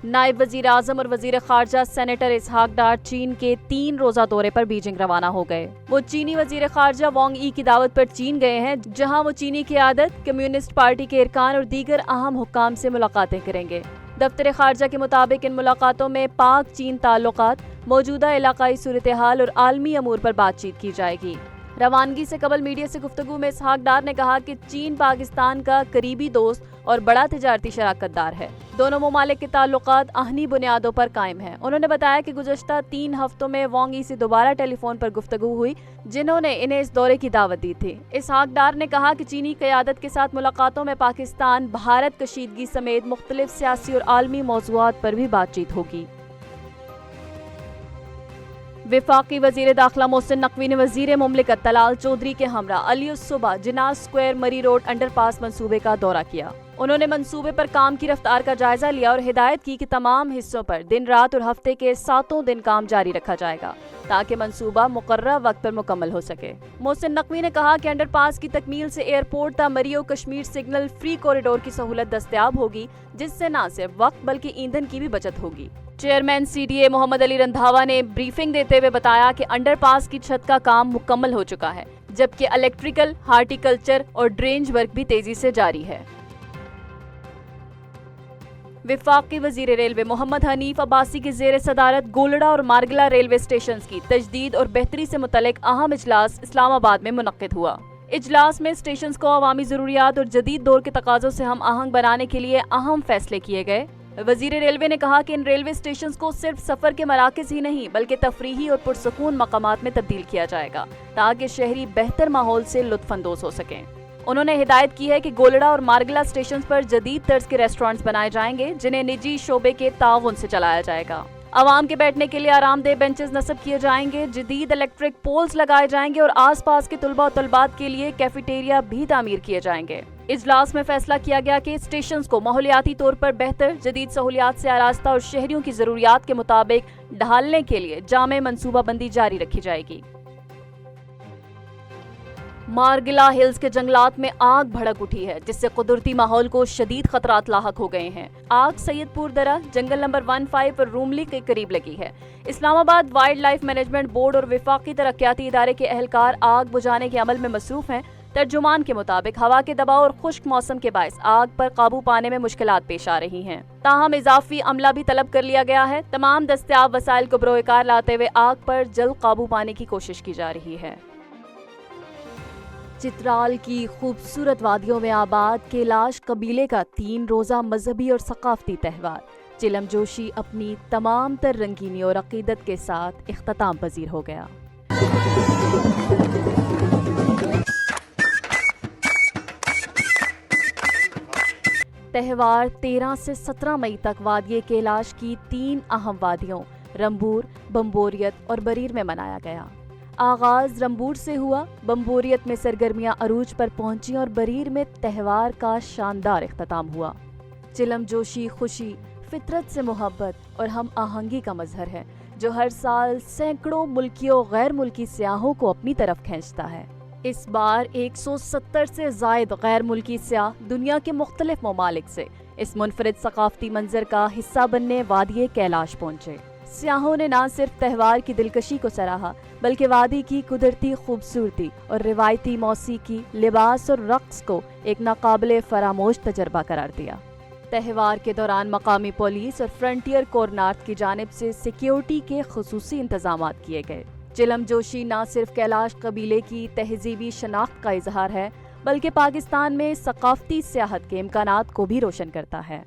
नायब वजीर आजम और वजीर खारजा सेनेटर इसहाक डार चीन के 3 रोजा दौरे पर बीजिंग रवाना हो गए। वो चीनी वजीर खारजा वांग ई की दावत पर चीन गए हैं, जहां वो चीनी क़यादत, कम्युनिस्ट पार्टी के इरकान और दीगर अहम हुक्काम से मुलाकातें करेंगे। दफ्तर खारजा के मुताबिक इन मुलाकातों में पाक चीन ताल्लुकात, मौजूदा इलाकाई सूरत हाल और आलमी अमूर पर बातचीत की जाएगी। रवानगी से कबल मीडिया से गुफ्तगू में इसहाक डार ने कहा कि चीन पाकिस्तान का करीबी दोस्त और बड़ा तिजारती शराकतदार है। दोनों ममालिक के ताल्लुकात आहनी बुनियादों पर कायम हैं। उन्होंने बताया कि गुज़श्ता 3 हफ्तों में वांग ई से दोबारा टेलीफोन पर गुफ्तगू हुई, जिन्होंने इन्हें इस दौरे की दावत दी थी। इसहाक डार ने कहा कि चीनी क़यादत के साथ मुलाकातों में पाकिस्तान, भारत कशीदगी समेत मुख्तलिफ सियासी और आलमी मौज़ूआत पर भी बातचीत होगी। वफाकी वजीर दाखिला मोहसिन नकवी ने वजीर मुमलिकत तलाल चौधरी के हमरा अलियुस सुबह जिनाज स्क्वायर मरी रोड अंडरपास मंसूबे का दौरा किया। उन्होंने मंसूबे पर काम की रफ्तार का जायजा लिया और हिदायत की कि तमाम हिस्सों पर दिन रात और हफ्ते के 7 दिन काम जारी रखा जाएगा ताकि मंसूबा मुकर्रर वक्त पर मुकम्मल हो सके। मोहसिन नकवी ने कहा कि अंडरपास की तकमील से एयरपोर्ट तक मरियो कश्मीर सिग्नल फ्री कॉरिडोर की सहूलत दस्तयाब होगी, जिससे न सिर्फ वक्त बल्कि ईंधन की भी बचत होगी। चेयरमैन CDA मोहम्मद अली रंधावा ने ब्रीफिंग देते हुए बताया कि अंडरपास की छत का काम मुकम्मल हो चुका है, जबकि इलेक्ट्रिकल, हार्टिकल्चर और ड्रेनेज वर्क भी तेजी से जारी है। वफाकी वजीर रेलवे मोहम्मद हनीफ अब्बासी की जेर सदारत गोलड़ा और मारगला रेलवे स्टेशन की तजदीद और बेहतरी से मुतल्लिक अहम इजलास इस्लामाबाद में मुनक्किद हुआ। इजलास में स्टेशन को अवामी ज़रूरियात और जदीद दौर के तकाज़ों से हम आहंग बनाने के लिए अहम फैसले किए गए। वजीर रेलवे ने कहा कि इन रेलवे स्टेशन को सिर्फ सफर के मराकज़ ही नहीं बल्कि तफरीही और पुरसकून मकामात में तब्दील किया जाएगा ताकि शहरी बेहतर माहौल से लुत्फानंदोज हो सकें। उन्होंने हिदायत की है कि गोलड़ा और मारगला स्टेशन पर जदीद तर्ज के रेस्टोरेंट्स बनाए जाएंगे, जिन्हें निजी शोबे के ताउन से चलाया जाएगा। आवाम के बैठने के लिए आरामदेह बेंचेस नस्ब किए जाएंगे, जदीद इलेक्ट्रिक पोल्स लगाए जाएंगे और आसपास के तुलबा और तलबात के लिए कैफेटेरिया भी तामीर किए जाएंगे। इजलास में फैसला किया गया कि स्टेशन को माहौलियाती तौर पर बेहतर, जदीद सहूलियात से आरास्ता और शहरियों की जरूरियात के मुताबिक ढालने के लिए जामे मनसूबाबंदी जारी रखी जाएगी। मारगिला हिल्स के जंगलात में आग भड़क उठी है, जिससे कुदरती माहौल को शदीद खतरात लाहक हो गए हैं। आग सैयदपुर दरा जंगल नंबर 15 और रूमली के करीब लगी है। Islamabad wild life management board और वफाकी तरक्याती इदारे के अहलकार आग बुझाने के अमल में मसरूफ हैं। तर्जुमान के मुताबिक हवा के दबाव और खुश्क मौसम के बायस आग पर काबू पाने में मुश्किलात पेश आ रही हैं। ताहम इजाफी अमला भी तलब कर लिया गया है। तमाम दस्तयाब वसाइल को बरोकार लाते हुए आग पर जल्द काबू पाने की कोशिश की जा रही है। चित्राल की खूबसूरत वादियों में आबाद कैलाश कबीले का 3 रोजा मजहबी और सकाफती त्यौहार चिलम जोशी अपनी तमाम तर रंगीनी और अकीदत के साथ इख्तिताम पजीर हो गया। त्यौहार 13 से 17 मई तक वादिये कैलाश की 3 अहम वादियों रंबूर, बम्बोरियत और बरीर में मनाया गया। आगाज रंबूर से हुआ, बम्बोरियत में सरगर्मियां अरूज पर पहुंची और बरीर में त्यौहार का शानदार इख्तिताम हुआ। चिलम जोशी खुशी, फितरत से मोहब्बत और हम आहंगी का मजहर है, जो हर साल सैकड़ों मुल्की और गैर मुल्की सियाहों को अपनी तरफ खींचता है। इस बार 170 से जायद गैर मुल्की सियाह दुनिया के मुख्तलिफ ममालिक से इस मुनफरिद सकाफती मंजर का हिस्सा बनने वादिये कैलाश पहुंचे। सियाहों ने न सिर्फ त्यौहार की दिलकशी को सराहा बल्कि वादी की कुदरती खूबसूरती और रिवायती मौसीकी, लिबास और रक्स को एक नाकाबिले फरामोश तजर्बा करार दिया। त्यौहार के दौरान मकामी पुलिस और फ्रंटियर कोर्नार्थ की जानिब से सिक्योरिटी के खुसूसी इंतजाम किए गए। चिलम जोशी न सिर्फ कैलाश कबीले की तहजीबी शनाख्त का इजहार है बल्कि पाकिस्तान में सकाफती सियाहत के इम्कानात को भी रोशन करता है।